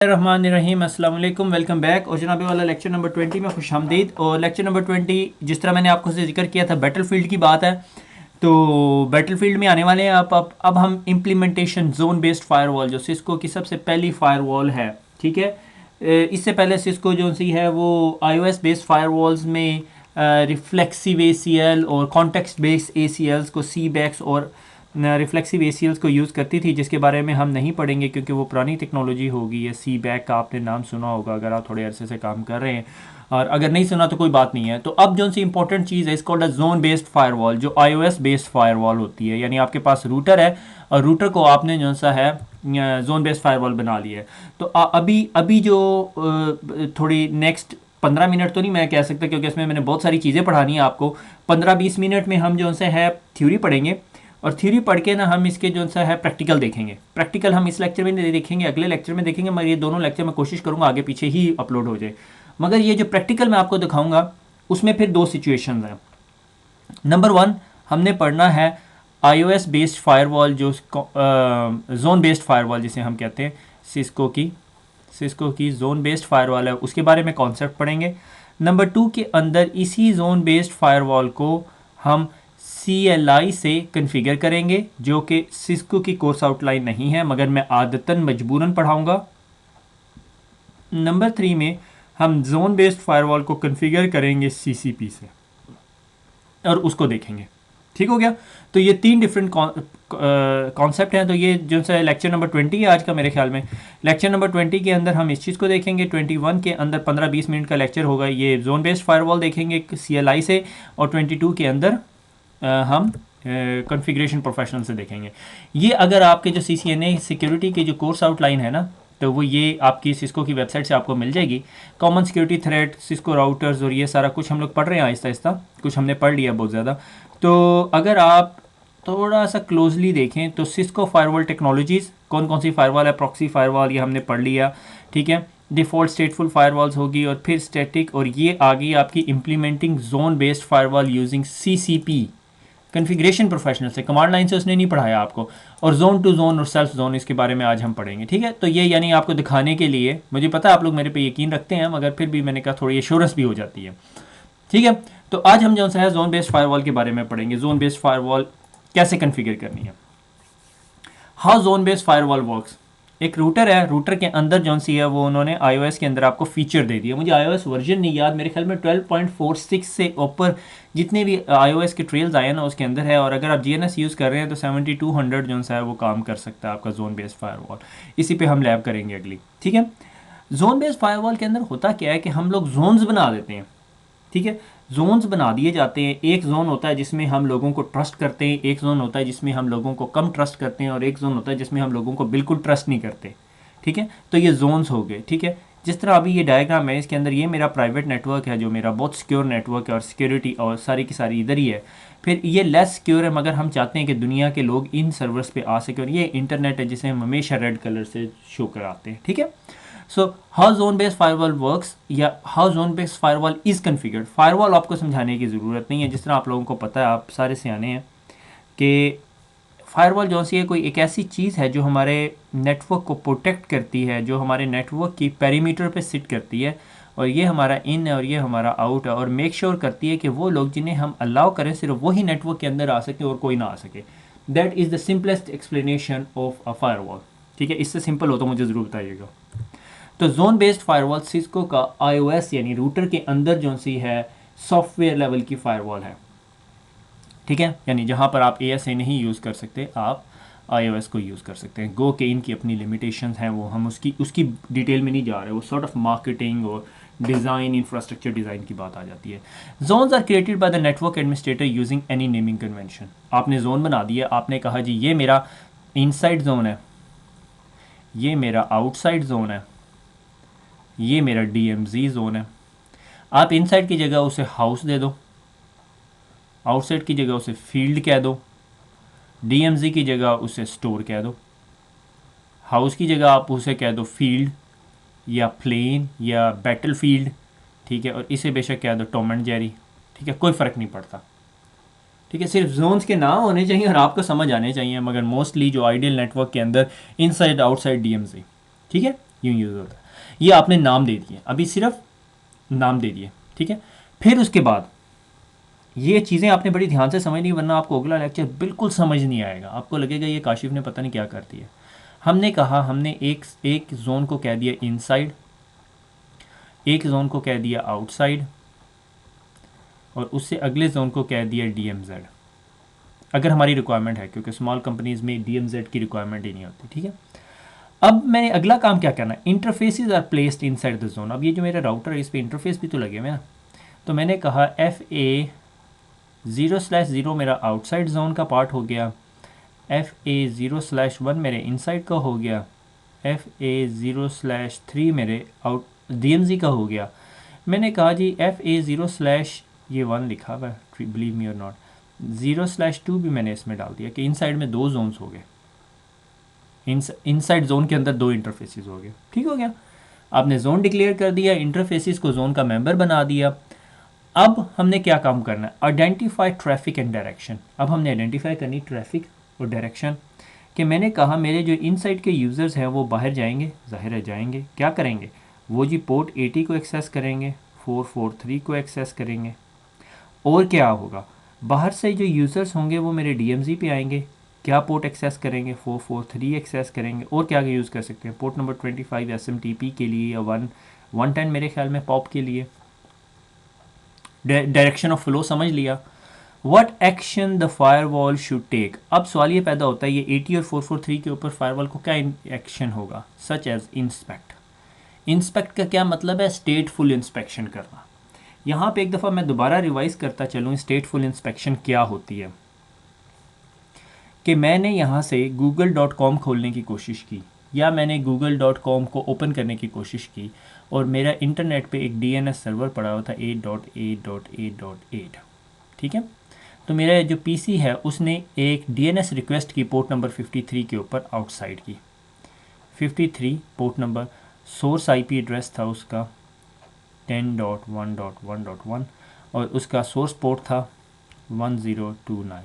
रहमान अस्सलाम वालेकुम, welcome back. और जनाबे वाला लेक्चर नंबर 20 में खुश आमदीद। और लेक्चर नंबर 20 जिस तरह मैंने आपको से जिक्र किया था, बैटलफील्ड की बात है। तो बैटलफील्ड में आने वाले हैं अब हम इम्प्लीमेंटेशन जोन बेस्ड फायरवॉल, जो सिस्को की सबसे पहली फायरवॉल है, ठीक है। इससे पहले सिस्को जो सी है वो iOS बेस्ड फायरवॉल्स में रिफ्लेक्सिव ACL और कॉन्टेक्स्ट बेस्ड ACLs को CBEX और रिफ्लेक्सिव ACLs को यूज़ करती थी, जिसके बारे में हम नहीं पढ़ेंगे क्योंकि वो पुरानी टेक्नोलॉजी होगी। ये CBEX का आपने नाम सुना होगा अगर आप थोड़े अरसे से काम कर रहे हैं, और अगर नहीं सुना तो कोई बात नहीं है। तो अब जो सी इंपॉर्टेंट चीज़ है, इसको जोन बेस्ड फायरवॉल, जो iOS बेस्ड फायरवॉल होती है। यानी आपके पास रूटर है और रूटर को आपने जो सा है जोन बेस्ड फायरवॉल बना लिया है। तो अभी जो थोड़ी नेक्स्ट 15 मिनट तो नहीं मैं कह सकता, क्योंकि इसमें मैंने बहुत सारी चीज़ें पढ़ानी है आपको। 15-20 मिनट में हम जो है थ्योरी पढ़ेंगे, और थ्योरी पढ़ के ना हम इसके जो सा है प्रैक्टिकल देखेंगे। प्रैक्टिकल हम इस लेक्चर में नहीं देखेंगे, अगले लेक्चर में देखेंगे, मगर ये दोनों लेक्चर मैं कोशिश करूँगा आगे पीछे ही अपलोड हो जाए। मगर ये जो प्रैक्टिकल मैं आपको दिखाऊंगा उसमें फिर दो सिचुएशंस हैं। नंबर 1, हमने पढ़ना है iOS बेस्ड फायरवॉल, जो जोन बेस्ड फायरवॉल जिसे हम कहते हैं, सिस्को की जोन बेस्ड फायरवॉल है, उसके बारे में कॉन्सेप्ट पढ़ेंगे। नंबर 2 के अंदर इसी जोन बेस्ड फायरवॉल को हम CLI से कन्फिगर करेंगे, जो कि सिस्को की कोर्स आउटलाइन नहीं है, मगर मैं आदतन मजबूरन पढ़ाऊंगा। नंबर 3 में हम जोन बेस्ड फायरवॉल को कन्फिगर करेंगे CCP से, और उसको देखेंगे। ठीक हो गया। तो ये 3 डिफरेंट कॉन्सेप्ट हैं। तो ये जो सा लेक्चर नंबर 20 है आज का, मेरे ख्याल में लेक्चर नंबर 20 के अंदर हम इस चीज़ को देखेंगे। 21 के अंदर 15-20 मिनट का लेक्चर होगा, ये जोन बेस्ड फायरवॉल देखेंगे CLI से, और 22 के अंदर हम कॉन्फ़िगरेशन प्रोफेशनल से देखेंगे। ये अगर आपके जो CCNA सिक्योरिटी के जो कोर्स आउटलाइन है ना, तो वो ये आपकी सिस्को की वेबसाइट से आपको मिल जाएगी। Common security threat, Cisco routers, और ये सारा कुछ हम लोग पढ़ रहे हैं आहिस्ता आहिस्ता, कुछ हमने पढ़ लिया बहुत ज़्यादा। तो अगर आप थोड़ा सा क्लोजली देखें तो सिस्को फायरवॉल टेक्नोलॉजीज़, कौन कौन सी फायरवॉल है, प्रॉक्सी फायरवॉल, ये हमने पढ़ लिया, ठीक है। डिफ़ॉल्ट स्टेटफुल फायरवॉल्स होगी, और फिर स्टैटिक, और ये आ गई आपकी implementing zone based firewall using CCP, configuration professional से, कमांड लाइन से उसने नहीं पढ़ाया आपको। और जोन टू जोन और सेल्फ जोन, इसके बारे में आज हम पढ़ेंगे, ठीक है। तो ये यानी आपको दिखाने के लिए, मुझे पता है आप लोग मेरे पे यकीन रखते हैं, मगर फिर भी मैंने कहा थोड़ी एश्योरेंस भी हो जाती है, ठीक है। तो आज हम जो है जोन बेस्ड फायरवॉल के बारे में पढ़ेंगे, जोन बेस्ड फायरवॉल कैसे कॉन्फ़िगर करनी है, how zone based firewall works. एक रूटर है, रूटर के अंदर जो सी है वो उन्होंने iOS के अंदर आपको फीचर दे दिया। मुझे iOS वर्जन नहीं याद, मेरे ख्याल में 12.46 से ऊपर जितने भी iOS के ट्रेल्स आए ना उसके अंदर है। और अगर आप GNS यूज़ कर रहे हैं तो 7200 जो है वो काम कर सकता है आपका जोन बेस्ड फायरवॉल। इसी पे हम लैब करेंगे अगली, ठीक है। जोन बेस्ड फायरवॉल के अंदर होता क्या है कि हम लोग जोन्स बना देते हैं, ठीक है। जोन्स बना दिए जाते हैं। एक जोन होता है जिसमें हम लोगों को ट्रस्ट करते हैं, एक जोन होता है जिसमें हम लोगों को कम ट्रस्ट करते हैं, और एक जोन होता है जिसमें हम लोगों को बिल्कुल ट्रस्ट नहीं करते, ठीक है। तो ये जोन्स हो गए, ठीक है। जिस तरह अभी ये डायग्राम है, इसके अंदर ये मेरा प्राइवेट नेटवर्क है, जो मेरा बहुत सिक्योर नेटवर्क है, और सिक्योरिटी और सारी की सारी इधर ही है। फिर ये लेस सिक्योर है, मगर हम चाहते हैं कि दुनिया के लोग इन सर्वर्स पे आ सके, और ये इंटरनेट है जिसे हम हमेशा रेड कलर से शो कराते हैं, ठीक है। So how zone based firewall works, या how zone based firewall is configured. Firewall आपको समझाने की ज़रूरत नहीं है, जिस तरह आप लोगों को पता है, आप सारे सियाने हैं कि फायरवॉल जो सी है कोई एक ऐसी चीज़ है जो हमारे नेटवर्क को प्रोटेक्ट करती है, जो हमारे नेटवर्क की पेरीमीटर पे सिट करती है, और ये हमारा इन है और ये हमारा आउट है, और मेक श्योर करती है कि वो लोग जिन्हें हम अलाउ करें सिर्फ वही नेटवर्क के अंदर आ सके और कोई ना आ सके। That is the simplest explanation of a firewall, ठीक है। इससे सिंपल हो तो मुझे ज़रूर बताइएगा। तो जोन बेस्ड फायरवॉल सिस्को का iOS यानी रूटर के अंदर जो सी है सॉफ्टवेयर लेवल की फायरवॉल है, ठीक है। यानी जहाँ पर आप ASA नहीं यूज़ कर सकते, आप iOS को यूज़ कर सकते हैं। गो के इनकी अपनी लिमिटेशंस हैं, वो हम उसकी डिटेल में नहीं जा रहे, वो सॉर्ट ऑफ मार्केटिंग और डिज़ाइन, इंफ्रास्ट्रक्चर डिज़ाइन की बात आ जाती है। Zones are created by the network administrator using any naming convention. आपने जोन बना दिया, आपने कहा जी ये मेरा इनसाइड जोन है, ये मेरा आउटसाइड जोन है, ये मेरा DMZ जोन है। आप इनसाइड की जगह उसे हाउस दे दो, आउटसाइड की जगह उसे फील्ड कह दो, DMZ की जगह उसे स्टोर कह दो, हाउस की जगह आप उसे कह दो फील्ड या प्लेन या बैटल फील्ड, ठीक है। और इसे बेशक कह दो टॉम एंड जेरी, ठीक है, कोई फ़र्क नहीं पड़ता, ठीक है। सिर्फ जोन्स के नाम होने चाहिए और आपको समझ आने चाहिए, मगर मोस्टली जो आइडियल नेटवर्क के अंदर इनसाइड आउटसाइड DMZ, ठीक है। यूँ यूज़ होता है। ये आपने नाम दे दिए, अभी सिर्फ नाम दे दिए, ठीक है। फिर उसके बाद ये चीज़ें आपने बड़ी ध्यान से समझनी, वरना आपको अगला लेक्चर बिल्कुल समझ नहीं आएगा, आपको लगेगा ये काशिफ ने पता नहीं क्या कर दिया। हमने कहा, हमने एक जोन को कह दिया इनसाइड, एक जोन को कह दिया आउटसाइड, और उससे अगले जोन को कह दिया DMZ, अगर हमारी रिक्वायरमेंट है, क्योंकि स्मॉल कंपनीज़ में DMZ की रिक्वायरमेंट ही नहीं होती, ठीक है। अब मैंने अगला काम क्या करना है, interfaces are placed inside the zone. अब ये जो मेरा राउटर है इस पर इंटरफेस भी तो लगे हुए ना, तो मैंने कहा FA0/0 मेरा आउटसाइड जोन का पार्ट हो गया, FA0/1 मेरे इनसाइड का हो गया, FA0/3 मेरे आउट DMZ का हो गया। मैंने कहा जी FA0/1 लिखा हुआ है, बिलीव मी और नॉट, 0/2 भी मैंने इसमें डाल दिया कि इनसाइड में 2 जोन्स हो गए, इनसाइड जोन के अंदर 2 इंटरफेसेस हो गए, ठीक हो गया। आपने जोन डिक्लेयर कर दिया, इंटरफेसेस को जोन का मेंबर बना दिया। अब हमने क्या काम करना है, आइडेंटिफाई ट्रैफिक एंड डायरेक्शन। अब हमने आइडेंटिफाई करनी ट्रैफिक और डायरेक्शन, कि मैंने कहा मेरे जो इनसाइड के यूज़र्स हैं वो बाहर जाएंगे, ज़ाहिर है जाएंगे, क्या करेंगे वो जी पोर्ट 80 को एक्सेस करेंगे, 443 को एक्सेस करेंगे, और क्या होगा, बाहर से जो यूज़र्स होंगे वो मेरे DMZ पे आएंगे, क्या पोर्ट एक्सेस करेंगे, 443 एक्सेस करेंगे, और क्या यूज़ कर सकते हैं, पोर्ट नंबर 25 SMTP के लिए, या 110 मेरे ख्याल में पॉप के लिए। डायरेक्शन ऑफ फ्लो समझ लिया। What action the firewall should take. अब सवाल ये पैदा होता है, ये 80 और 443 के ऊपर फायरवॉल को क्या एक्शन होगा, सच एज इंस्पेक्ट। इंस्पेक्ट का क्या मतलब है, स्टेटफुल इंस्पेक्शन करना। यहाँ पे एक दफ़ा मैं दोबारा रिवाइज करता चलूँ, स्टेटफुल इंस्पेक्शन क्या होती है, कि मैंने यहाँ से google.com खोलने की कोशिश की, या मैंने google.com को ओपन करने की कोशिश की, और मेरा इंटरनेट पे एक DNS सर्वर पड़ा हुआ था 8.8.8.8, ठीक है। तो मेरा जो PC है उसने एक DNS रिक्वेस्ट की पोर्ट नंबर 53 के ऊपर आउटसाइड की, 53 port number, source IP address था उसका 10.1.1.1, और उसका सोर्स पोर्ट था 1029,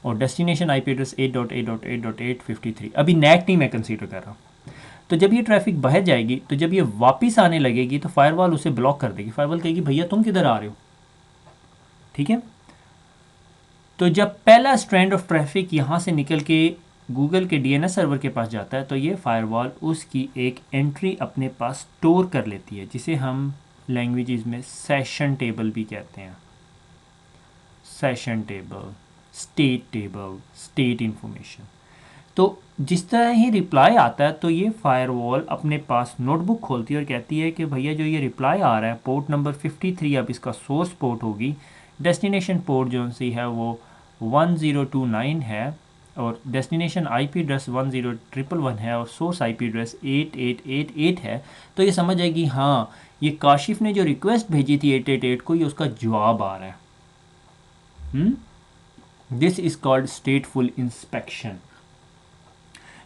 और डेस्टिनेशन IP एड्रेस 8.8.8.853। अभी नेट नहीं मैं कंसीडर कर रहा हूँ। तो जब ये ट्रैफिक बाहर जाएगी, तो जब ये वापस आने लगेगी तो फायरवॉल उसे ब्लॉक कर देगी। फायरवॉल कहेगी भैया तुम किधर आ रहे हो, ठीक है। तो जब पहला स्ट्रैंड ऑफ ट्रैफिक यहाँ से निकल के गूगल के DNS सर्वर के पास जाता है, तो ये फायरवॉल उसकी एक एंट्री अपने पास स्टोर कर लेती है, जिसे हम लैंग्वेजेस में सेशन टेबल भी कहते हैं। Session table, state table, state information. तो जिस तरह ही रिप्लाई आता है, तो ये फायरवॉल अपने पास नोटबुक खोलती है और कहती है कि भैया जो ये रिप्लाई आ रहा है पोर्ट नंबर 53, अब इसका सोर्स पोर्ट होगी, डेस्टिनेशन पोर्ट जो सी है वो 1029 है, और डेस्टिनेशन IP एड्रेस 10111 है, और सोर्स IP एड्रेस 8888 है। तो ये समझ आएगी हाँ ये काशिफ ने जो रिक्वेस्ट भेजी थी 888 को, ये उसका जवाब आ रहा है। दिस इज़ कॉल्ड स्टेटफुल इंस्पेक्शन,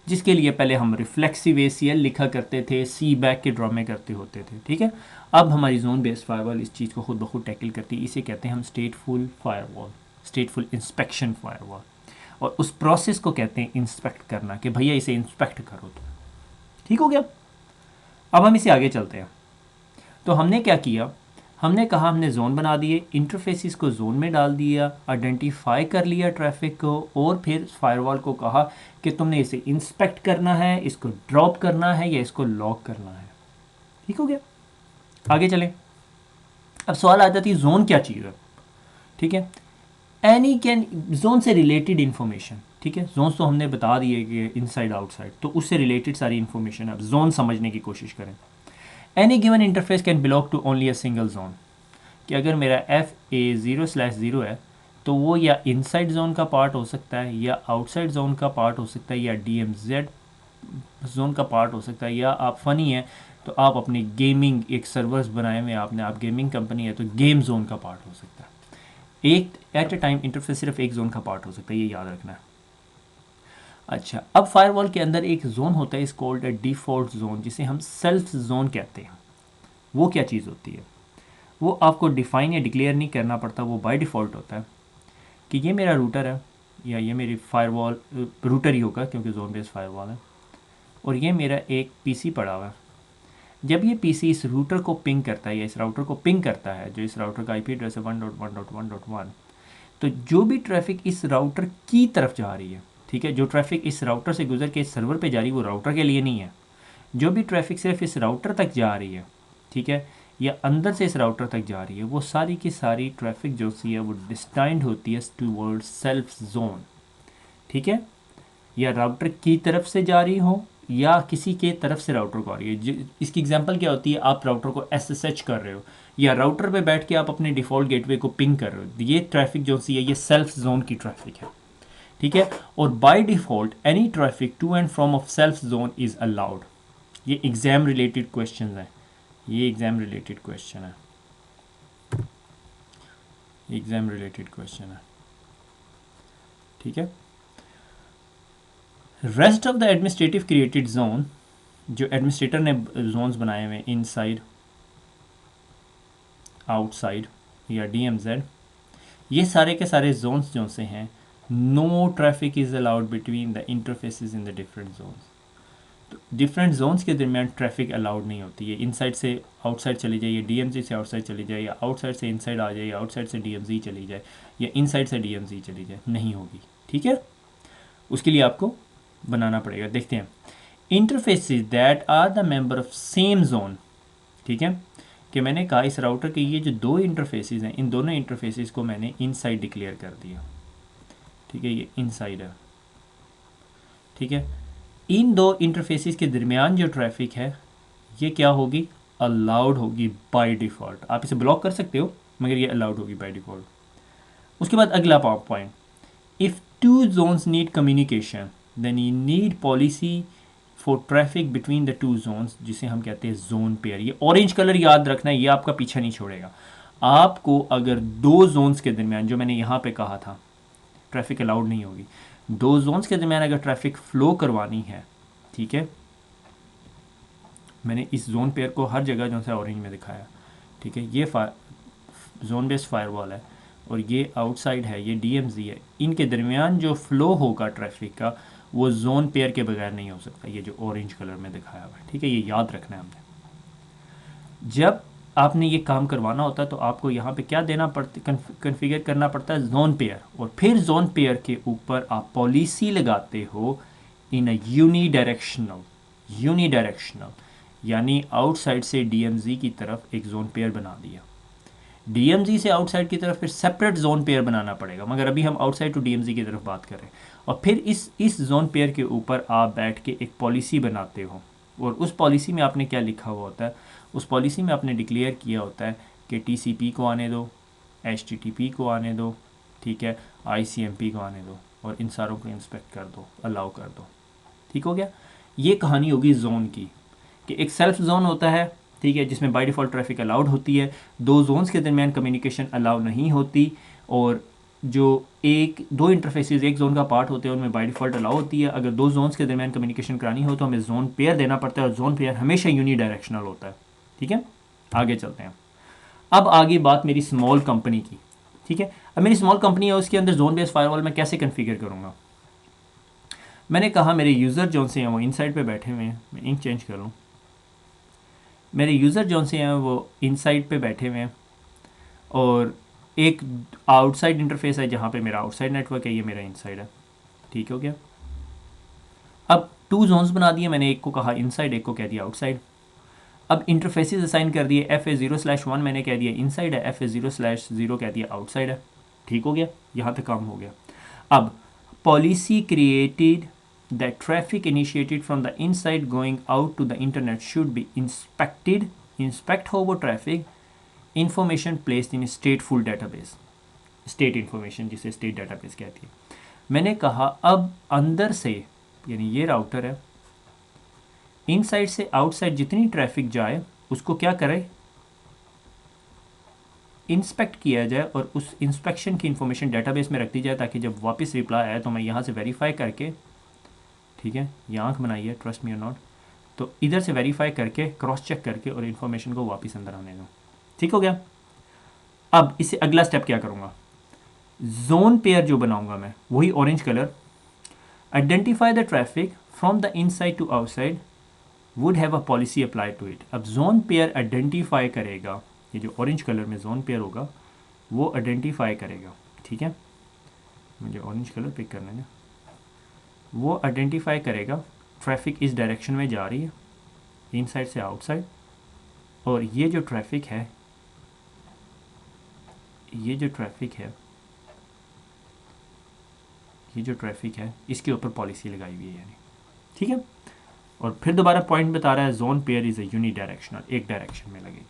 जिसके लिए पहले हम रिफ्लेक्सिव ACL लिखा करते थे, CBAC के ड्रामे करते होते थे, ठीक है। अब हमारी जोन बेस्ड फायरवॉल इस चीज़ को खुद ब खुद टैकल करती है। इसे कहते हैं हम स्टेटफुल फायरवॉल, स्टेटफुल इंस्पेक्शन फायरवॉल, और उस प्रोसेस को कहते हैं इंस्पेक्ट करना, कि भैया इसे इंस्पेक्ट करो तो, ठीक हो गया। अब हम इसे आगे चलते हैं। तो हमने क्या किया, हमने कहा हमने जोन बना दिए, इंटरफेसिस को जोन में डाल दिया, आइडेंटिफाई कर लिया ट्रैफिक को, और फिर फायरवॉल को कहा कि तुमने इसे इंस्पेक्ट करना है, इसको ड्रॉप करना है, या इसको लॉक करना है, ठीक हो गया। आगे चलें। अब सवाल आ जाती है जोन क्या चीज़ है, ठीक है। एनी कैन, जोन से रिलेटेड इन्फॉर्मेशन, ठीक है। जोन तो हमने बता दिए कि इनसाइड आउटसाइड, तो उससे रिलेटेड सारी इन्फॉर्मेशन है। अब जोन समझने की कोशिश करें। Any given interface can belong to only a single zone, कि अगर मेरा FA0/0 है तो वो या इनसाइड जोन का पार्ट हो सकता है, या आउटसाइड जोन का पार्ट हो सकता है, या DMZ जोन का पार्ट हो सकता है, या आप फ़नी है तो आप अपनी गेमिंग एक सर्वर्स बनाए हुए आपने, आप गेमिंग कंपनी है तो गेम जोन का पार्ट हो सकता है। एक एट ए टाइम इंटरफेस सिर्फ एक जोन का पार्ट हो सकता है, ये याद रखना है। अच्छा, अब फायरवॉल के अंदर एक जोन होता है, इस कॉल्ड ए डिफ़ॉल्ट जोन, जिसे हम सेल्फ जोन कहते हैं। वो क्या चीज़ होती है, वो आपको डिफ़ाइन या डिक्लेयर नहीं करना पड़ता, वो बाय डिफ़ॉल्ट होता है कि ये मेरा रूटर है, या ये मेरी फायरवॉल, रूटर ही होगा क्योंकि जोन बेस्ड फायरवॉल है, और ये मेरा एक PC पड़ा हुआ है, जब ये पीसी इस रूटर को पिंग करता है या इस राउटर को पिंग करता है, जो इस राउटर का आईपी एड्रेस है 1.1.1.1, तो जो भी ट्रैफिक इस राउटर की तरफ जा रही है, ठीक है, जो ट्रैफिक इस राउटर से गुजर के इस सर्वर पे जा रही है वो राउटर के लिए नहीं है। जो भी ट्रैफिक सिर्फ इस राउटर तक जा रही है, ठीक है, या अंदर से इस राउटर तक जा रही है, वो सारी की सारी ट्रैफिक जो सी है वो डिस्टाइंड होती है टूवर्ड सेल्फ जोन, ठीक है, या राउटर की तरफ से जा रही हो या किसी के तरफ से राउटर को आ रही है। इसकी एग्जांपल क्या होती है, आप राउटर को एसएसएच कर रहे हो या राउटर पे बैठ के आप अपने डिफ़ॉल्ट गेटवे को पिंग कर रहे हो, ये ट्रैफिक जो सी है ये सेल्फ जोन की ट्रैफिक है, ठीक है। और by default any traffic to and from of self zone is allowed. ये एग्ज़ाम रिलेटेड क्वेश्चन है, ये एग्ज़ाम रिलेटेड क्वेश्चन है, एग्ज़ाम रिलेटेड क्वेश्चन है, ठीक है। Rest of the administrative created zone, जो एडमिनिस्ट्रेटर ने जोन्स बनाए हुए इनसाइड, आउटसाइड या डीएमजेड, ये सारे के सारे जोन्स जो से हैं, no traffic is allowed between the interfaces in the different zones. तो डिफरेंट जोन्स के दरमियान ट्रैफिक अलाउड नहीं होती है। इनसाइड से आउटसाइड चली जाए, या डीएमजी से आउटसाइड चली जाए, या आउटसाइड से इनसाइड आ जाए, या आउटसाइड से डीएमजी चली जाए, या इनसाइड से डीएमजी चली जाए, नहीं होगी, ठीक है। उसके लिए आपको बनाना पड़ेगा। देखते हैं, interfaces that are the member of same zone, ठीक है, कि मैंने कहा इस राउटर के ये जो दो इंटरफेसेस हैं, इन दोनों इंटरफेसेस को मैंने इनसाइड डिक्लेयर कर दिया, ठीक है, ये इनसाइड है, ठीक है। इन दो इंटरफेसेस के दरमियान जो ट्रैफिक है ये क्या होगी, अलाउड होगी बाय डिफ़ॉल्ट। आप इसे ब्लॉक कर सकते हो मगर ये अलाउड होगी बाय डिफ़ॉल्ट। उसके बाद अगला point, if two zones need communication then you need policy for traffic between the two zones, जिसे हम कहते हैं जोन पेयर। ये ऑरेंज कलर याद रखना है, ये आपका पीछा नहीं छोड़ेगा। आपको अगर दो जोन्स के दरमियान, जो मैंने यहाँ पे कहा था ट्रैफिक अलाउड नहीं होगी, दो जोन्स के दरमियान अगर ट्रैफिक फ्लो करवानी है, ठीक है, मैंने इस जोन पेयर को हर जगह जो है ऑरेंज में दिखाया, ठीक है। ये जोन बेस्ड फायरवॉल है और ये आउटसाइड है, ये डीएमजी है। इनके दरमियान जो फ्लो होगा ट्रैफिक का वो जोन पेयर के बगैर नहीं हो सकता, ये जो ऑरेंज कलर में दिखाया हुआ है, ठीक है, ये याद रखना है हमने। जब आपने ये काम करवाना होता है तो आपको यहाँ पे क्या देना पड़ता, कन्फिगर करना पड़ता है जोन पेयर, और फिर जोन पेयर के ऊपर आप पॉलिसी लगाते हो इन अ यूनिडायरेक्शनल, यानी आउटसाइड से डीएमजी की तरफ एक जोन पेयर बना दिया, डीएमजी से आउटसाइड की तरफ फिर सेपरेट जोन पेयर बनाना पड़ेगा, मगर अभी हम आउटसाइड टू डीएमजी की तरफ बात कर रहे हैं। और फिर इस जोन पेयर के ऊपर आप बैठ के एक पॉलिसी बनाते हो, और उस पॉलिसी में आपने क्या लिखा हुआ होता है, उस पॉलिसी में आपने डिक्लेयर किया होता है कि टीसीपी को आने दो, एचटीटीपी को आने दो, ठीक है, आईसीएमपी को आने दो, और इन सारों को इंस्पेक्ट कर दो, अलाउ कर दो, ठीक हो गया। ये कहानी होगी जोन की, कि एक सेल्फ जोन होता है, ठीक है, जिसमें बाय डिफ़ॉल्ट ट्रैफिक अलाउड होती है, दो जोन्स के दरमियान कम्युनिकेशन अलाउ नहीं होती, और जो दो इंटरफेसेस एक जोन का पार्ट होते हैं उनमें बाय डिफ़ॉल्ट अलाउ होती है। अगर दो जोन्स के दरमियान कम्युनिकेशन करानी हो तो हमें जोन पेयर देना पड़ता है, और जोन पेयर हमेशा यूनिडायरेक्शनल होता है, ठीक है। आगे चलते हैं। अब आगे बात मेरी स्मॉल कंपनी की, ठीक है। अब मेरी स्मॉल कंपनी है, उसके अंदर जोन बेस्ड फायरवॉल मैं कैसे कन्फिगर करूँगा। मैंने कहा मेरे यूज़र जोन से हैं वो इनसाइड पे बैठे हुए हैं, मैं इंक चेंज कर लूँ, मेरे यूज़र जोन से हैं वो इनसाइड पे बैठे हुए हैं, और एक आउटसाइड इंटरफेस है जहाँ पे मेरा आउटसाइड नेटवर्क है, ये मेरा इनसाइड है, ठीक हो गया। अब टू जोन्स बना दिए मैंने, एक को कहा इनसाइड, एक को कह दिया आउटसाइड। अब इंटरफेसेस असाइन कर दिए, FA0/1 मैंने कह दिया इनसाइड है, FA0/0 कह दिया आउटसाइड है, ठीक हो गया, यहाँ तक काम हो गया। अब policy created that traffic initiated from the inside going out to the internet should be inspect hover traffic information placed in stateful database, state information जिसे state database कहती है। मैंने कहा अब अंदर से, यानी ये राउटर है, इनसाइड से आउटसाइड जितनी ट्रैफिक जाए उसको क्या करे, इंस्पेक्ट किया जाए, और उस इंस्पेक्शन की इंफॉर्मेशन डेटाबेस में रख दी जाए, ताकि जब वापस रिप्लाई आए तो मैं यहाँ से वेरीफाई करके, ठीक है, ये आँख बनाई है, ट्रस्ट मी और नॉट, तो इधर से वेरीफाई करके क्रॉस चेक करके और इन्फॉर्मेशन को वापस अंदर आने दो, ठीक हो गया। अब इससे अगला स्टेप क्या करूँगा, जोन पेयर जो बनाऊँगा मैं वही orange colour, identify the traffic from the inside to outside would have a policy apply to it. अब जोन पेयर आइडेंटिफाई करेगा, ये जो ऑरेंज कलर में जोन पेयर होगा वो आइडेंटिफाई करेगा, ठीक है, मुझे ऑरेंज कलर पिक करना है ना, वो आइडेंटिफाई करेगा ट्रैफिक इस डायरेक्शन में जा रही है, इनसाइड से आउटसाइड, और ये जो ट्रैफिक है, ये जो ट्रैफिक है, ये जो ट्रैफिक है इसके ऊपर पॉलिसी लगाई हुई है यानी, ठीक है। और फिर दोबारा पॉइंट बता रहा है zone pair is a unidirectional, एक डायरेक्शन में लगेगी,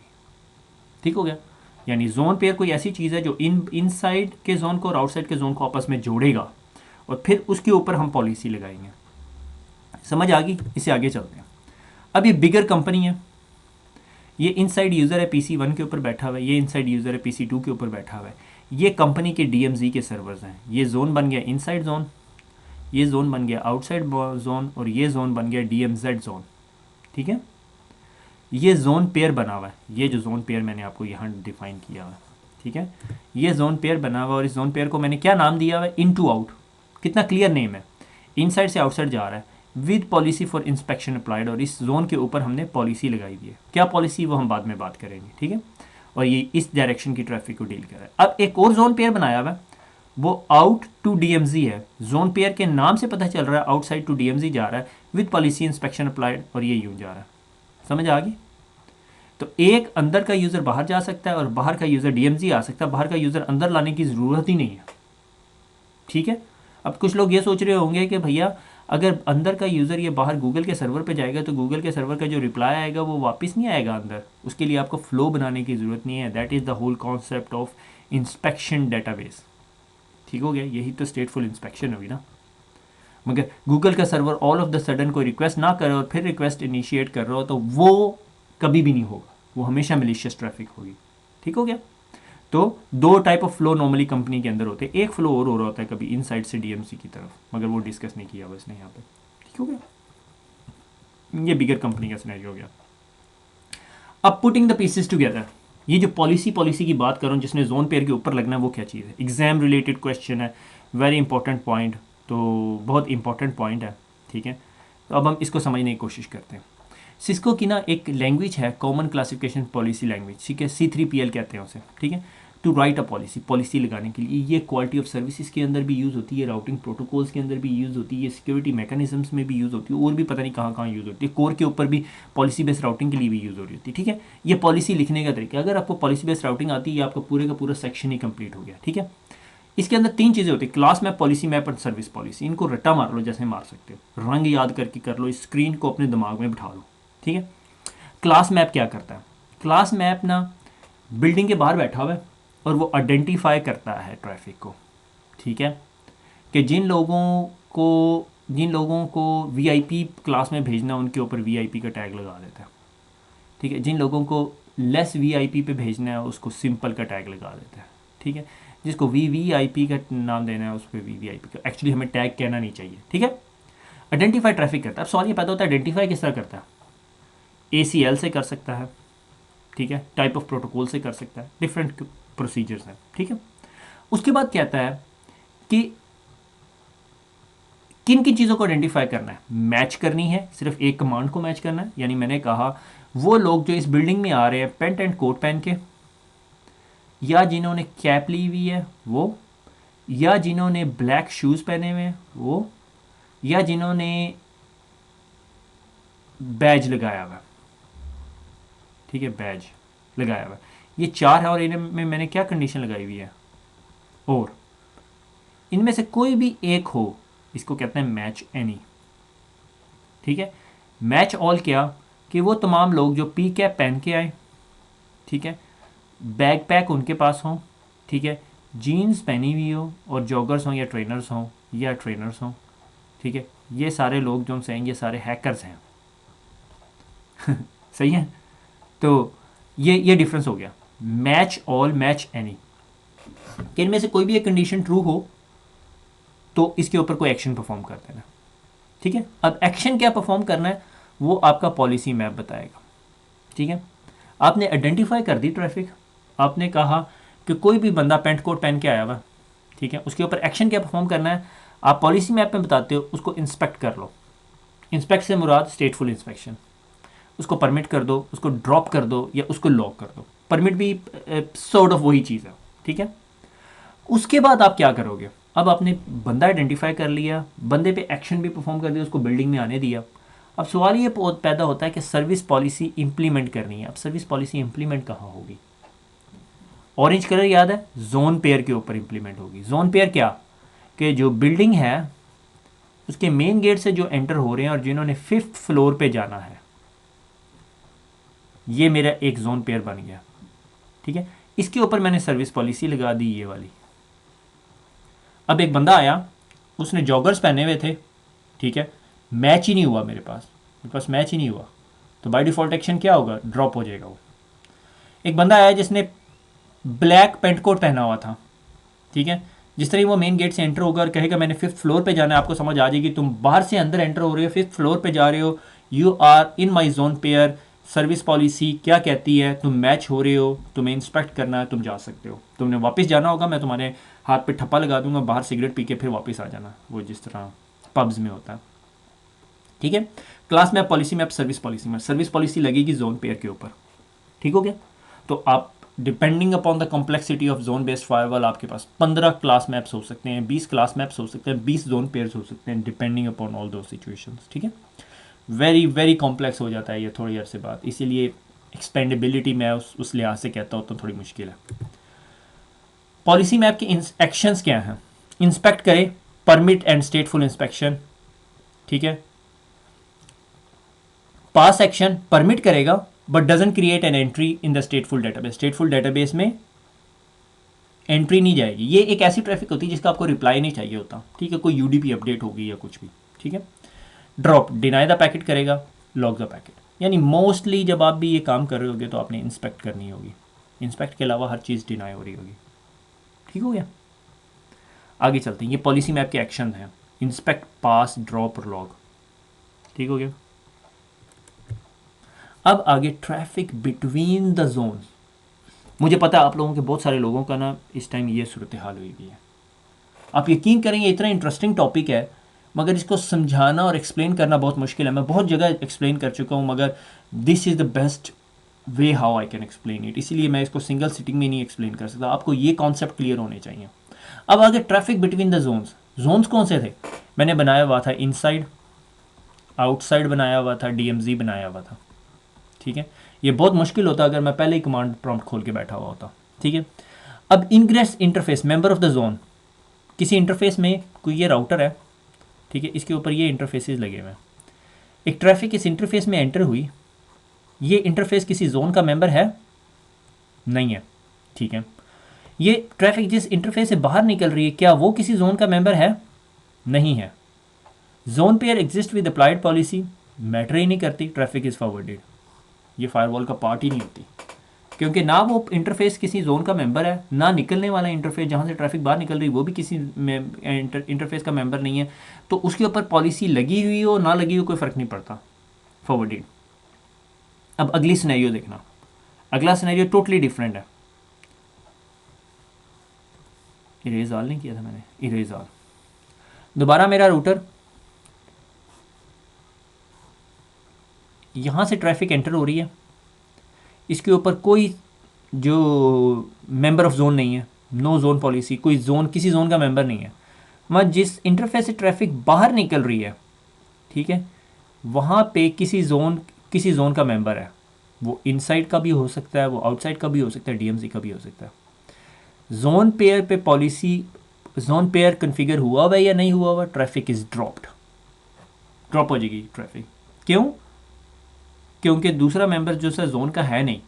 ठीक हो गया। यानी जोन पेयर कोई ऐसी चीज़ है जो इनसाइड के जोन को और आउटसाइड के जोन को आपस में जोड़ेगा और फिर उसके ऊपर हम पॉलिसी लगाएंगे। समझ आ गई? इसे आगे चलते हैं। अब ये बिगर कंपनी है, ये इनसाइड यूज़र है PC1 के ऊपर बैठा हुआ है, ये इनसाइड यूज़र है PC2 के ऊपर बैठा हुआ है, ये कंपनी के DMZ के सर्वर्स हैं। ये जोन बन गया इनसाइड जोन, ये जोन बन गया आउटसाइड जोन, और ये जोन बन गया DMZ जोन, ठीक है। ये जोन पेयर बना हुआ है, ये जो जोन पेयर मैंने आपको यहाँ डिफाइन किया हुआ है, ठीक है, ये जोन पेयर बना हुआ है। और इस जोन पेयर को मैंने क्या नाम दिया हुआ है? इन टू आउट। कितना क्लियर नेम है, इनसाइड से आउटसाइड जा रहा है with policy for inspection applied, और इस जोन के ऊपर हमने पॉलिसी लगाई हुई है। क्या पॉलिसी, वो हम बाद में बात करेंगे, ठीक है। और ये इस डायरेक्शन की ट्रैफिक को डील कर रहा है। अब एक और जोन पेयर बनाया हुआ है, वो आउट टू DMZ है। जोन पेयर के नाम से पता चल रहा है आउटसाइड टू DMZ जा रहा है विद पॉलिसी इंस्पेक्शन अप्लाइड, और ये यूँ जा रहा है। समझ आ गई? तो एक अंदर का यूज़र बाहर जा सकता है और बाहर का यूज़र DMZ आ सकता है, बाहर का यूज़र अंदर लाने की ज़रूरत ही नहीं है, ठीक है। अब कुछ लोग ये सोच रहे होंगे कि भैया अगर अंदर का यूज़र ये बाहर गूगल के सर्वर पे जाएगा तो गूगल के सर्वर का जो रिप्लाई आएगा वो वापस नहीं आएगा अंदर, उसके लिए आपको फ़्लो बनाने की ज़रूरत नहीं है। That is the whole concept of inspection database, ठीक हो गया। यही तो स्टेटफुल इंस्पेक्शन हुई ना। मगर गूगल का server all of the sudden कोई रिक्वेस्ट ना करे और फिर रिक्वेस्ट इनिशिएट कर रहा हो तो वो कभी भी नहीं होगा, वो हमेशा मलिशियस ट्रैफिक होगी, ठीक हो गया। तो दो type of flow normally company के अंदर होते हैं, एक फ्लो और हो रहा होता है कभी इनसाइड से DMZ की तरफ, मगर वो डिस्कस नहीं किया बस ने यहाँ पे, ठीक हो गया। ये बिगर कंपनी का सिनेरियो हो गया। अब पुटिंग द पीसेस टुगेदर, ये जो पॉलिसी की बात करूँ जिसने जोन पेयर के ऊपर लगना है वो क्या चीज़ है? एग्जाम रिलेटेड क्वेश्चन है, वेरी इंपॉर्टेंट पॉइंट, तो बहुत इंपॉर्टेंट पॉइंट है, ठीक है। तो अब हम इसको समझने की कोशिश करते हैं। सिस्को की ना एक लैंग्वेज है, कॉमन क्लासिफिकेशन पॉलिसी लैंग्वेज, ठीक है, C3PL कहते हैं उसे, ठीक है, टू राइट अ पॉलिसी लगाने के लिए। ये क्वालिटी ऑफ सर्विसेज के अंदर भी यूज़ होती है, राउटिंग प्रोटोकॉल्स के अंदर भी यूज़ होती है, सिक्योरिटी मैकेनिज्म्स में भी यूज़ होती है, और भी पता नहीं कहाँ कहाँ यूज़ होती है। कोर के ऊपर भी पॉलिसी बेस्ड राउटिंग के लिए भी यूज़ हो रही होती है, ठीक है। ये पॉलिसी लिखने का तरीका, अगर आपको पॉलिसी बेस्ड राउटिंग आती है आपका पूरे का पूरा सेक्शन ही कंप्लीट हो गया, ठीक है। इसके अंदर तीन चीज़ें होती है, क्लास मैप, पॉलिसी मैप और सर्विस पॉलिसी। इनको रट्टा मार लो जैसे मार सकते हो, रंग याद करके कर लो, इस स्क्रीन को अपने दिमाग में बिठा लो, ठीक है। क्लास मैप क्या करता है? क्लास मैप ना बिल्डिंग के बाहर बैठा हुआ है और वो आइडेंटिफाई करता है ट्रैफिक को, ठीक है, कि जिन लोगों को VIP क्लास में भेजना उनके ऊपर VIP का टैग लगा देता है, ठीक है। जिन लोगों को लेस VIP पे भेजना है उसको सिंपल का टैग लगा देता है, ठीक है। जिसको VVIP का नाम देना है उस पर VVIP का, एक्चुअली हमें टैग कहना नहीं चाहिए, ठीक है। आइडेंटिफाई ट्रैफिक करता है। अब सवाल ये पैदा होता है आइडेंटिफाई किस तरह करता है? ACL से कर सकता है, ठीक है, टाइप ऑफ प्रोटोकॉल से कर सकता है, डिफरेंट प्रोसीजर्स हैं, ठीक है। उसके बाद कहता है कि किन किन चीज़ों को आइडेंटिफाई करना है, मैच करनी है, सिर्फ एक कमांड को मैच करना है। यानी मैंने कहा वो लोग जो इस बिल्डिंग में आ रहे हैं पेंट एंड कोट पहन के, या जिन्होंने कैप ली हुई है वो, या जिन्होंने ब्लैक शूज़ पहने हुए हैं वो, या जिन्होंने बैज लगाया हुआ, ठीक है, बैज लगाया हुआ, ये चार है। और इनमें मैंने क्या कंडीशन लगाई हुई है? और इनमें से कोई भी एक हो, इसको कहते हैं मैच एनी, ठीक है। मैच ऑल क्या? कि वो तमाम लोग जो P कैप पहन के आए, ठीक है, बैग पैक उनके पास हों, ठीक है, जीन्स पहनी हुई हो, और जॉगर्स हों या ट्रेनर्स हों, ठीक है। ये सारे लोग जो हैं ये सारे हैकर्स हैं सही है। तो ये डिफरेंस हो गया, मैच ऑल, मैच एनी, कि इनमें से कोई भी एक कंडीशन ट्रू हो तो इसके ऊपर कोई एक्शन परफॉर्म कर देना, ठीक है। अब एक्शन क्या परफॉर्म करना है वो आपका पॉलिसी मैप बताएगा, ठीक है। आपने आइडेंटिफाई कर दी ट्रैफिक, आपने कहा कि कोई भी बंदा पेंट कोट पहन के आया हुआ, ठीक है, उसके ऊपर एक्शन क्या परफॉर्म करना है आप पॉलिसी मैप में बताते हो, उसको इंस्पेक्ट कर लो। इंस्पेक्ट से मुराद स्टेटफुल इंस्पेक्शन, उसको परमिट कर दो, उसको ड्रॉप कर दो या उसको लॉक कर दो। परमिट भी सॉर्ट ऑफ वही चीज़ है, ठीक है। उसके बाद आप क्या करोगे, अब आपने बंदा आइडेंटिफाई कर लिया, बंदे पे एक्शन भी परफॉर्म कर दिया, उसको बिल्डिंग में आने दिया। अब सवाल ये पैदा होता है कि सर्विस पॉलिसी इंप्लीमेंट करनी है। अब सर्विस पॉलिसी इंप्लीमेंट कहाँ होगी? ऑरेंज कलर याद है, जोन पेयर के ऊपर इंप्लीमेंट होगी। जोन पेयर क्या, कि जो बिल्डिंग है उसके मेन गेट से जो एंटर हो रहे हैं और जिन्होंने 5th फ्लोर पे जाना है, ये मेरा एक जोन पेयर बन गया, ठीक है। इसके ऊपर मैंने सर्विस पॉलिसी लगा दी, ये वाली। अब एक बंदा आया, उसने जॉगर्स पहने हुए थे, ठीक है, मैच ही नहीं हुआ मेरे पास मैच ही नहीं हुआ, तो बाय डिफ़ॉल्ट एक्शन क्या होगा, ड्रॉप हो जाएगा वो। एक बंदा आया जिसने ब्लैक पेंट कोट पहना हुआ था, ठीक है, जिस तरह वो मेन गेट से एंटर होगा और कहेगा मैंने 5th फ्लोर पे जाना है, आपको समझ आ जाएगी, तुम बाहर से अंदर एंटर हो रहे हो, 5th फ्लोर पे जा रहे हो, you are in my zone pair, service policy क्या कहती है, तुम मैच हो रहे हो, तुम्हें इंस्पेक्ट करना है, तुम जा सकते हो। तुमने वापस जाना होगा, मैं तुम्हारे हाथ पे ठप्पा लगा दूंगा, बाहर सिगरेट पी के फिर वापस आ जाना, वो जिस तरह पब्स में होता है, ठीक है। क्लास मैप पॉलिसी में, अब सर्विस पॉलिसी में सर्विस पॉलिसी लगेगी जोन पेयर के ऊपर, ठीक हो गया। तो आप depending upon the complexity of zone based firewall, आपके पास 15 क्लास मैप्स हो सकते हैं, 20 क्लास मैप्स हो सकते हैं, 20 जोन पेयर्स हो सकते हैं, डिपेंडिंग अपॉन ऑल दो सिचुएशंस, ठीक है। वेरी वेरी कॉम्प्लेक्स हो जाता है ये थोड़ी देर से बाद, इसीलिए एक्सपेंडेबिलिटी मैं उस लिहाज से कहता हूँ तो थोड़ी मुश्किल है। पॉलिसी मैप के एक्शंस क्या हैं? इंस्पेक्ट करे, परमिट एंड स्टेटफुल इंस्पेक्शन, ठीक है। पास एक्शन, परमिट करेगा but doesn't create an entry in the स्टेटफुल database, स्टेटफुल database में एंट्री नहीं जाएगी। ये एक ऐसी ट्रैफिक होती है जिसका आपको रिप्लाई नहीं चाहिए होता, ठीक है, कोई यूडीपी अपडेट होगी या कुछ भी, ठीक है। ड्रॉप, डिनाई द पैकेट करेगा, लॉक द पैकेट। यानी मोस्टली जब आप भी ये काम कर रहे होगे तो आपने इंस्पेक्ट करनी होगी, इंस्पेक्ट के अलावा हर चीज़ डिनाई हो रही होगी, ठीक हो गया। आगे चलते हैं, ये पॉलिसी मैप के एक्शन हैं, इंस्पेक्ट, पास, ड्रॉप और लॉग, ठीक हो गया। अब आगे ट्रैफिक बिटवीन द जोन। मुझे पता है आप लोगों के बहुत सारे लोगों का ना इस टाइम ये सूरत हाल हुई है। आप यकीन करेंगे इतना इंटरेस्टिंग टॉपिक है, मगर इसको समझाना और एक्सप्लेन करना बहुत मुश्किल है। मैं बहुत जगह एक्सप्लेन कर चुका हूँ, मगर this is the best way how I can explain it, इसीलिए मैं इसको सिंगल सिटिंग में नहीं एक्सप्लेन कर सकता। आपको ये कॉन्सेप्ट क्लियर होने चाहिए। अब आगे traffic between the zones. Zones कौन से थे? मैंने बनाया हुआ था इनसाइड, आउटसाइड बनाया हुआ था, डीएमजी बनाया हुआ था, ठीक है। ये बहुत मुश्किल होता अगर मैं पहले ही कमांड प्रॉम्प्ट खोल के बैठा हुआ होता, ठीक है। अब ingress interface, member of the zone, किसी इंटरफेस में कोई ये राउटर है, ठीक है, इसके ऊपर ये इंटरफेसेस लगे हुए हैं। एक ट्रैफिक इस इंटरफेस में एंटर हुई, ये इंटरफेस किसी जोन का मेंबर है? नहीं है, ठीक है। ये ट्रैफिक जिस इंटरफेस से बाहर निकल रही है, क्या वो किसी जोन का मेंबर है? नहीं है। Zone pair exist with applied policy, matter ही नहीं करती, ट्रैफिक इज़ फॉरवर्डेड, ये फायरवॉल का पार्ट ही नहीं होती, क्योंकि ना वो इंटरफेस किसी जोन का मेंबर है, ना निकलने वाला इंटरफेस जहाँ से ट्रैफिक बाहर निकल रही वो भी किसी इंटरफेस का मेंबर नहीं है। तो उसके ऊपर पॉलिसी लगी हुई हो ना लगी हो कोई फ़र्क नहीं पड़ता, फॉरवर्डेड। अब अगली सिनेरियो देखना, अगला सिनेरियो टोटली डिफरेंट है। इरेज ऑल नहीं किया था मैंने, इरेज ऑल। दोबारा मेरा रूटर, यहाँ से ट्रैफिक एंटर हो रही है, इसके ऊपर कोई जो मेंबर ऑफ जोन नहीं है, नो जोन पॉलिसी, कोई जोन किसी जोन का मेंबर नहीं है। मैं जिस इंटरफेस से ट्रैफिक बाहर निकल रही है, ठीक है, वहाँ पे किसी जोन का मेंबर है। वो इनसाइड का भी हो सकता है, वो आउटसाइड का भी हो सकता है, डीएमसी का भी हो सकता है। जोन पेयर पे पॉलिसी, जोन पेयर कन्फिगर हुआ हुआ या नहीं हुआ हुआ, ट्रैफिक इज ड्रॉप्ड, ड्रॉप हो जाएगी ट्रैफिक। क्यों? क्योंकि दूसरा मेंबर जो सा जोन का है नहीं,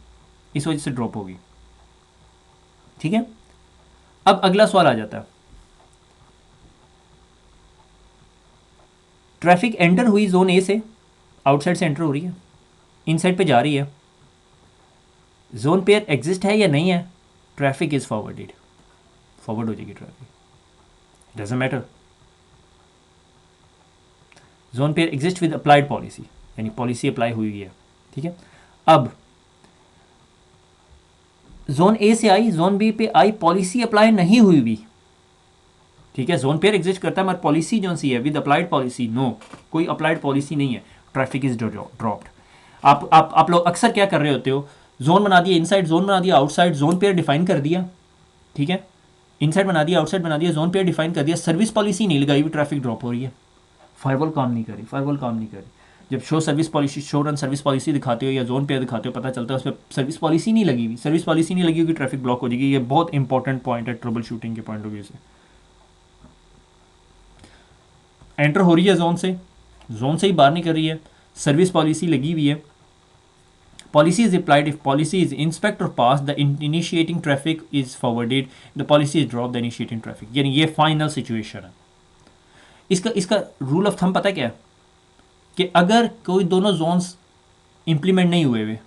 इस वजह से ड्रॉप होगी, ठीक है। अब अगला सवाल आ जाता है, ट्रैफिक एंटर हुई जोन ए से, आउटसाइड से एंटर हो रही है, इनसाइड पे जा रही है, जोन पेयर एग्जिस्ट है या नहीं है, ट्रैफिक इज फॉरवर्डेड, फॉरवर्ड हो जाएगी traffic, doesn't matter. Zone pair exist with applied policy, यानी पॉलिसी अप्लाई हुई है, ठीक है। अब जोन ए से आई, जोन बी पे आई, पॉलिसी अप्लाई नहीं हुई भी, ठीक है। जोन पेयर एग्जिस्ट करता है मगर पॉलिसी जो सी है विद अप्लाइड पॉलिसी, नो, कोई अप्लाइड पॉलिसी नहीं है, ट्रैफिक इज ड्रॉप्ड। आप लोग अक्सर क्या कर रहे होते हो, जोन बना दिया, इनसाइड जोन बना दिया, आउटसाइड जोन पेयर डिफाइन कर दिया, ठीक है, इनसाइड बना दिया, आउटसाइड बना दिया, जोन पेयर डिफाइन कर दिया, सर्विस पॉलिसी नहीं लगाई हुई, ट्रैफिक ड्रॉप हो रही है, फायरवॉल काम नहीं करी, फायरवॉल काम नहीं करी। जब show service policy, show run service policy दिखाते हो या जोन पेयर दिखाते हो, पता चलता है उस पर सर्विस पॉलिसी नहीं लगी हुई, सर्विस पॉलिसी नहीं लगी होगी, ट्रैफिक ब्लॉक हो जाएगी। ये बहुत इंपॉर्टेंट पॉइंट है ट्रबल शूटिंग के पॉइंट ऑफ व्यू से। एंटर हो रही है जोन से ही बाहर नहीं कर रही है, सर्विस पॉलिसी लगी हुई है, policy is applied if policy is inspect or pass the initiating traffic is forwarded, the policy is dropped the initiating traffic, यानी ये फाइनल सिचुएशन है। इसका रूल ऑफ थंब पता क्या है कि अगर कोई दोनों जोन्स इंप्लीमेंट नहीं हुए हुए,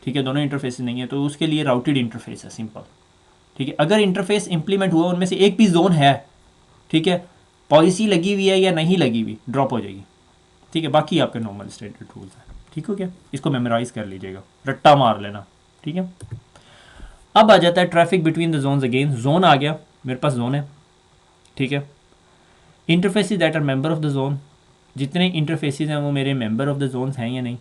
ठीक है, दोनों इंटरफेस नहीं है, तो उसके लिए राउटेड इंटरफेस है, सिंपल, ठीक है। अगर इंटरफेस इंप्लीमेंट हुआ, उनमें से एक भी जोन है, ठीक है, पॉलिसी लगी हुई है या नहीं लगी हुई, ड्रॉप हो जाएगी, ठीक है। बाकी आपके नॉर्मल स्टैंडर्ड रूल्स हैं, ठीक हो गया। इसको मेमोराइज कर लीजिएगा, रट्टा मार लेना, ठीक है। अब आ जाता है traffic between the zones again. Zone आ गया, मेरे पास जोन है, ठीक है। Interfaces that are member of the zone, जितने इंटरफेसिस हैं वो मेरे मेंबर ऑफ द जोन्स हैं या नहीं।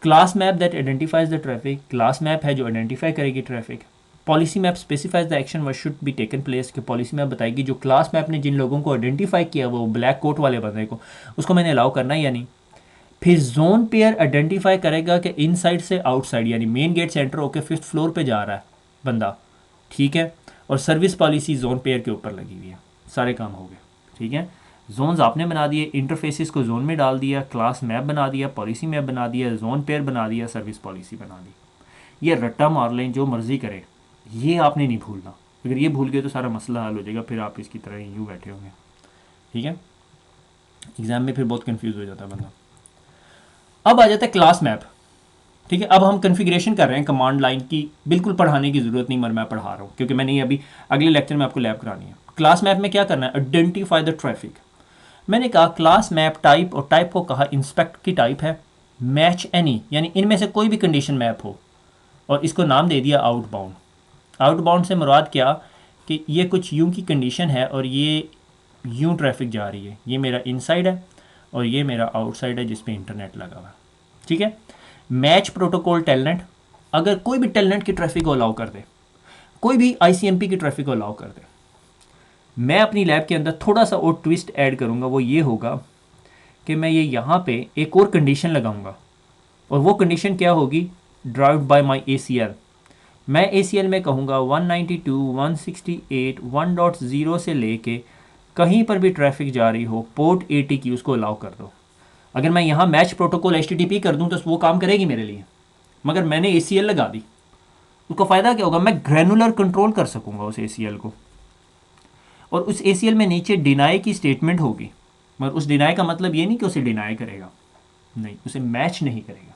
Class map that identifies the traffic, class map है जो आइडेंटिफाई करेगी traffic. Policy map specifies the action what should be taken place, कि पॉलिसी मैप बताएगी जो क्लास मैप ने जिन लोगों को आइडेंटिफाई किया, वो ब्लैक कोट वाले बंदे को, उसको मैंने अलाउ करना है या नहीं। फिर जोन पेयर आइडेंटिफाई करेगा कि इनसाइड से आउटसाइड, यानी मेन गेट से एंटर होकर 5th फ्लोर पे जा रहा है बंदा, ठीक है। और सर्विस पॉलिसी जोन पेयर के ऊपर लगी हुई है। सारे काम हो गए, ठीक है। जोन्स आपने बना दिए, इंटरफेसिस को जोन में डाल दिया, क्लास मैप बना दिया, पॉलिसी मैप बना दिया, जोन पेयर बना दिया, सर्विस पॉलिसी बना दी। ये रट्टा मार लें, जो मर्जी करें, ये आपने नहीं भूलना। अगर ये भूल गए तो सारा मसला हल हो जाएगा, फिर आप इसकी तरह यूँ बैठे होंगे, ठीक है। एग्जाम में फिर बहुत कन्फ्यूज़ हो जाता है बंदा। अब आ जाता है क्लास मैप, ठीक है। अब हम कन्फिग्रेशन कर रहे हैं कमांड लाइन की, बिल्कुल पढ़ाने की ज़रूरत नहीं, मगर मैं पढ़ा रहा हूँ क्योंकि मैंने ये अभी अगले लेक्चर में आपको लैब करानी है। क्लास मैप में क्या करना है, आइडेंटिफाई द ट्रैफिक। मैंने कहा क्लास मैप टाइप, और टाइप को कहा इंस्पेक्ट की टाइप है, मैच एनी, यानी इनमें से कोई भी कंडीशन मैप हो, और इसको नाम दे दिया आउटबाउंड। आउटबाउंड से मुराद क्या कि ये कुछ यूं की कंडीशन है और ये यूं ट्रैफिक जा रही है, ये मेरा इनसाइड है और ये मेरा आउटसाइड है जिस पे इंटरनेट लगा हुआ है, ठीक है। मैच प्रोटोकॉल टेलनेट, अगर कोई भी टेलनेट की ट्रैफिक को अलाउ कर दे, कोई भी आईसीएमपी की ट्रैफिक को अलाउ कर दे, मैं अपनी लैब के अंदर थोड़ा सा और ट्विस्ट ऐड करूँगा। वो ये होगा कि मैं ये यहाँ पे एक और कंडीशन लगाऊंगा, और वो कंडीशन क्या होगी, ड्राइव्ड बाय माय ACL। मैं ACL में कहूँगा 192.168.1.0 से लेके कहीं पर भी ट्रैफिक जा रही हो पोर्ट 80 की, उसको अलाउ कर दो। अगर मैं यहाँ मैच प्रोटोकॉल HTTP कर दूँ तो वो काम करेगी मेरे लिए, मगर मैंने ACL लगा दी, उसका फ़ायदा क्या होगा, मैं ग्रैनुलर कंट्रोल कर सकूँगा उस ACL को। और उस ACL में नीचे डिनाई की स्टेटमेंट होगी, मगर उस डिनाई का मतलब ये नहीं कि उसे डिनाई करेगा, नहीं, उसे मैच नहीं करेगा।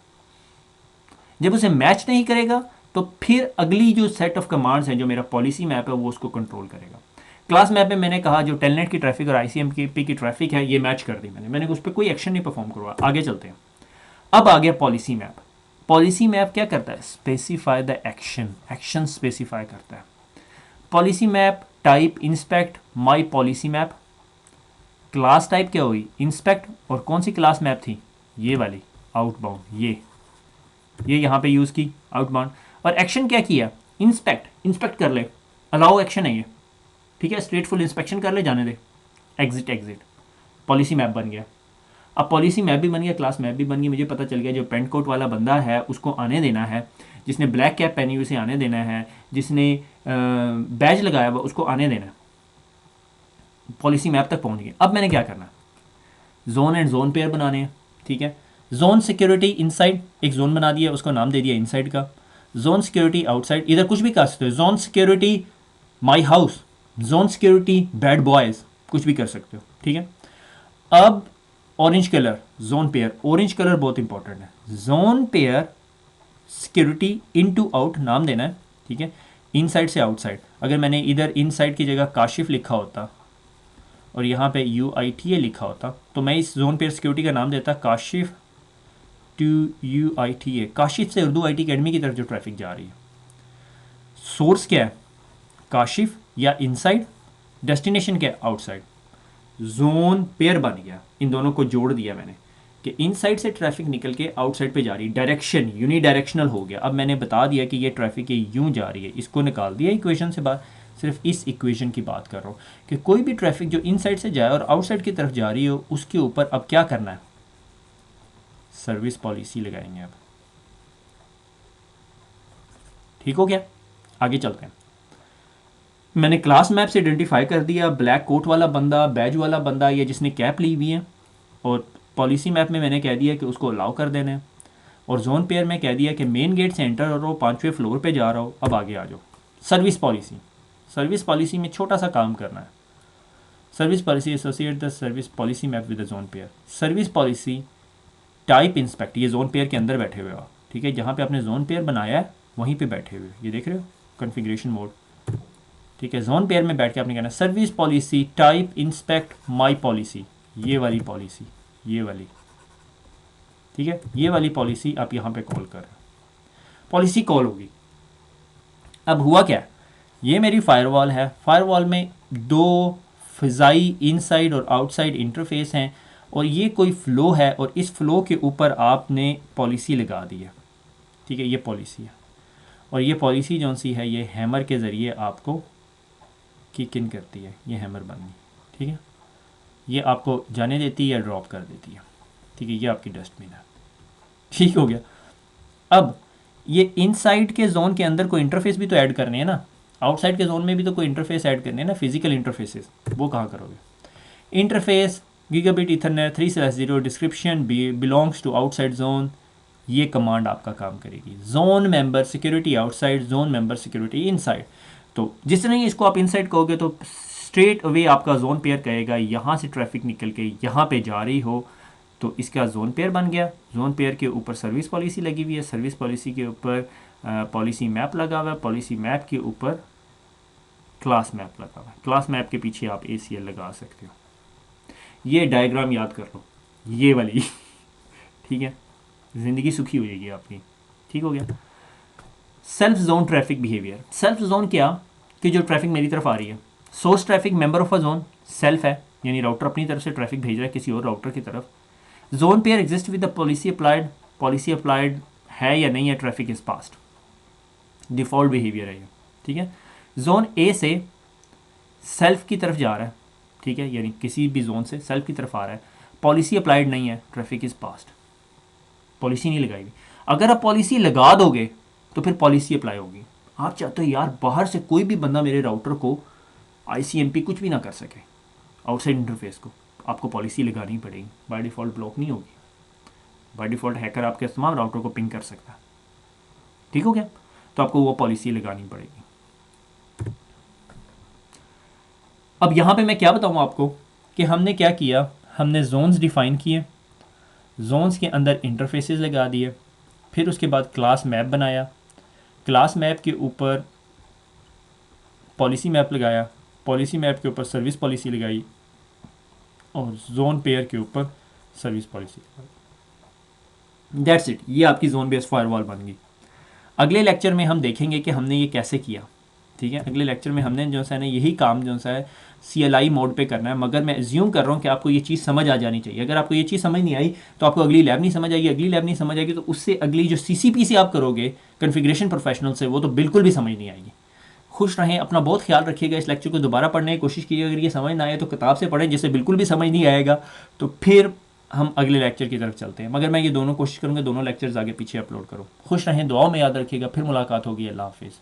जब उसे मैच नहीं करेगा तो फिर अगली जो सेट ऑफ कमांड्स हैं, जो मेरा पॉलिसी मैप है, वो उसको कंट्रोल करेगा। क्लास मैप में मैंने कहा जो टेलनेट की ट्रैफिक और ICMP की ट्रैफिक है, ये मैच कर दी मैंने उस पर कोई एक्शन नहीं परफॉर्म करवा। आगे चलते हैं। अब आ गया पॉलिसी मैप। पॉलिसी मैप क्या करता है, स्पेसिफाई द एक्शन स्पेसिफाई करता है। पॉलिसी मैप टाइप इंस्पेक्ट माई पॉलिसी मैप, क्लास टाइप क्या हुई, इंस्पेक्ट, और कौन सी क्लास मैप थी, ये वाली आउटबाउंड, ये यहाँ पे यूज़ की आउटबाउंड। और एक्शन क्या किया, इंस्पेक्ट कर ले, अलाउ एक्शन है ये, ठीक है, स्ट्रेट फुल इंस्पेक्शन कर ले, जाने दे, एग्जिट, पॉलिसी मैप बन गया। अब पॉलिसी मैप भी बन गया, क्लास मैप भी बन गई। मुझे पता चल गया जो पेंट कोट वाला बंदा है उसको आने देना है, जिसने ब्लैक कैप पहनी हुई उसे आने देना है, जिसने बैज लगाया हुआ उसको आने देना है। पॉलिसी मैप तक पहुंच गए। अब मैंने क्या करना, जोन एंड जोन पेयर बनाने हैं, ठीक है। जोन सिक्योरिटी इनसाइड, एक जोन बना दिया, उसको नाम दे दिया इनसाइड का। जोन सिक्योरिटी आउटसाइड, इधर कुछ भी कर सकते हो, zone security my house, zone security bad boys, कुछ भी कर सकते हो, ठीक है। अब orange colour zone pair, orange colour बहुत इंपॉर्टेंट है। Zone pair security in to out नाम देना है, ठीक है, इनसाइड से आउटसाइड। अगर मैंने इधर इनसाइड की जगह काशिफ लिखा होता और यहाँ पे UITA लिखा होता, तो मैं इस जोन पेयर सिक्योरिटी का नाम देता काशिफ टू UITA, काशिफ से उर्दू IT अकेडमी की तरफ जो ट्रैफिक जा रही है। सोर्स क्या है, काशिफ या इनसाइड, डेस्टिनेशन क्या है, आउटसाइड। जोन पेयर बन गया, इन दोनों को जोड़ दिया मैंने। कि इनसाइड से ट्रैफिक निकल के आउटसाइड पे जा रही है, डायरेक्शन यूनिडायरेक्शनल हो गया। अब मैंने बता दिया कि ये ट्रैफिक ये यूं जा रही है, इसको निकाल दिया इक्वेशन से बाहर। सिर्फ इस इक्वेशन की बात कर रहा हूँ कि कोई भी ट्रैफिक जो इनसाइड से जाए और आउटसाइड की तरफ जा रही हो, उसके ऊपर अब क्या करना है, सर्विस पॉलिसी लगाएंगे। अब ठीक हो गया, आगे चलते हैं। मैंने क्लास मैप से आइडेंटिफाई कर दिया ब्लैक कोट वाला बंदा, बैज वाला बंदा, या जिसने कैप ली हुई है, और पॉलिसी मैप में मैंने कह दिया कि उसको अलाउ कर देना है, और जोन पेयर में कह दिया कि मेन गेट से एंटर हो, 5वें फ्लोर पे जा रहा हो। अब आगे आ जाओ, सर्विस पॉलिसी। सर्विस पॉलिसी में छोटा सा काम करना है। Service policy associate the service policy map with the zone pair. Service policy type inspect, ये जोन पेयर के अंदर बैठे हुए हो, ठीक है, जहाँ पे आपने जोन पेयर बनाया है वहीं पे बैठे हुए, ये देख रहे हो कॉन्फ़िगरेशन मोड, ठीक है। जोन पेयर में बैठ के आपने कहना सर्विस पॉलिसी टाइप इंस्पेक्ट माई पॉलिसी, ये वाली पॉलिसी, ये वाली, ठीक है, ये वाली पॉलिसी आप यहाँ पे कॉल कर रहे हो, पॉलिसी कॉल होगी। अब हुआ क्या, ये मेरी फायरवॉल है, फायरवॉल में दो फ़िज़ाई इनसाइड और आउटसाइड इंटरफेस हैं, और ये कोई फ़्लो है, और इस फ़्लो के ऊपर आपने पॉलिसी लगा दी है, ठीक है, ये पॉलिसी है। और ये पॉलिसी जौन सी है, ये हैमर के ज़रिए आपको किक इन करती है, ये हैमर बन गई, ठीक है, ये आपको जाने देती है या ड्रॉप कर देती है, ठीक है, ये आपकी डस्टबिन है, ठीक हो गया। अब ये इनसाइड के जोन के अंदर कोई इंटरफेस भी तो ऐड करने हैं ना, आउटसाइड के जोन में भी तो कोई इंटरफेस ऐड करने हैं ना, फिजिकल इंटरफेसेस, वो कहाँ करोगे। Interface gigabit ethernet 3/0 description belongs to outside zone, ये कमांड आपका काम करेगी। Zone member security outside, zone member security inside. तो जिस तरह ही इसको आप इनसाइड कहोगे तो स्ट्रेट अवे आपका जोन पेयर कहेगा यहाँ से ट्रैफिक निकल के यहाँ पे जा रही हो, तो इसका जोन पेयर बन गया। जोन पेयर के ऊपर सर्विस पॉलिसी लगी हुई है, सर्विस पॉलिसी के ऊपर पॉलिसी मैप लगा हुआ है, पॉलिसी मैप के ऊपर क्लास मैप लगा हुआ है, क्लास मैप के पीछे आप ACL लगा सकते हो। ये डायग्राम याद कर लो, ये वाली ठीक है, ज़िंदगी सुखी हो जाएगी आपकी, ठीक हो गया। Self zone traffic behaviour. Self zone क्या, कि जो ट्रैफिक मेरी तरफ आ रही है, source traffic member of a zone self है, यानी राउटर अपनी तरफ से ट्रैफिक भेज रहा है किसी और राउटर की तरफ। Zone pair exist with the policy applied है या नहीं है, traffic is past, default behaviour है ये, ठीक है। जोन ए से सेल्फ की तरफ जा रहा है, ठीक है, यानी किसी भी जोन से सेल्फ की तरफ आ रहा है, पॉलिसी अप्लाइड नहीं है, ट्रैफिक इज पास्ट, पॉलिसी नहीं लगाई हुई। अगर आप पॉलिसी लगा दोगे तो फिर पॉलिसी अप्लाई होगी। आप चाहते हो यार बाहर से कोई भी बंदा मेरे राउटर को ICMP कुछ भी ना कर सके, आउटसाइड इंटरफेस को आपको पॉलिसी लगानी पड़ेगी, बाय डिफ़ॉल्ट ब्लॉक नहीं होगी, बाय डिफ़ॉल्ट हैकर आपके तमाम राउटर को पिंग कर सकता है, ठीक हो गया, तो आपको वो पॉलिसी लगानी पड़ेगी। अब यहाँ पे मैं क्या बताऊँ आपको कि हमने क्या किया, हमने जोन्स डिफ़ाइन किए, जोन्स के अंदर इंटरफेसेस लगा दिए, फिर उसके बाद क्लास मैप बनाया, क्लास मैप के ऊपर पॉलिसी मैप लगाया, पॉलिसी मैप के ऊपर सर्विस पॉलिसी लगाई, और जोन पेयर के ऊपर सर्विस पॉलिसी लगाई। दैट्स इट, ये आपकी जोन बेस्ड फायरवॉल बन गई। अगले लेक्चर में हम देखेंगे कि हमने ये कैसे किया, ठीक है। अगले लेक्चर में हमने जो सा है यही काम जो सा है CLI मोड पे करना है, मगर मैं एज्यूम कर रहा हूँ कि आपको ये चीज़ समझ आ जानी चाहिए। अगर आपको ये चीज़ समझ नहीं आई तो आपको अगली लैब नहीं समझ आएगी, अगली लैब नहीं समझ आएगी तो उससे अगली जो CCP से आप करोगे कॉन्फ़िगरेशन प्रोफेशनल से, वो तो बिल्कुल भी समझ नहीं आएगी। खुश रहें, अपना बहुत ख्याल रखिएगा। इस लेक्चर को दोबारा पढ़ने की कोशिश कीजिएगा, अगर ये समझ ना आए तो किताब से पढ़ें, जिससे बिल्कुल भी समझ नहीं आएगा तो फिर हम अगले लेक्चर की तरफ चलते हैं। मगर मैं ये दोनों कोशिश करूँगा दोनों लेक्चर्स आगे पीछे अपलोड करूँ। खुश रहें, दुआओं में याद रखिएगा, फिर मुलाकात होगी, अल्लाह हाफिज़।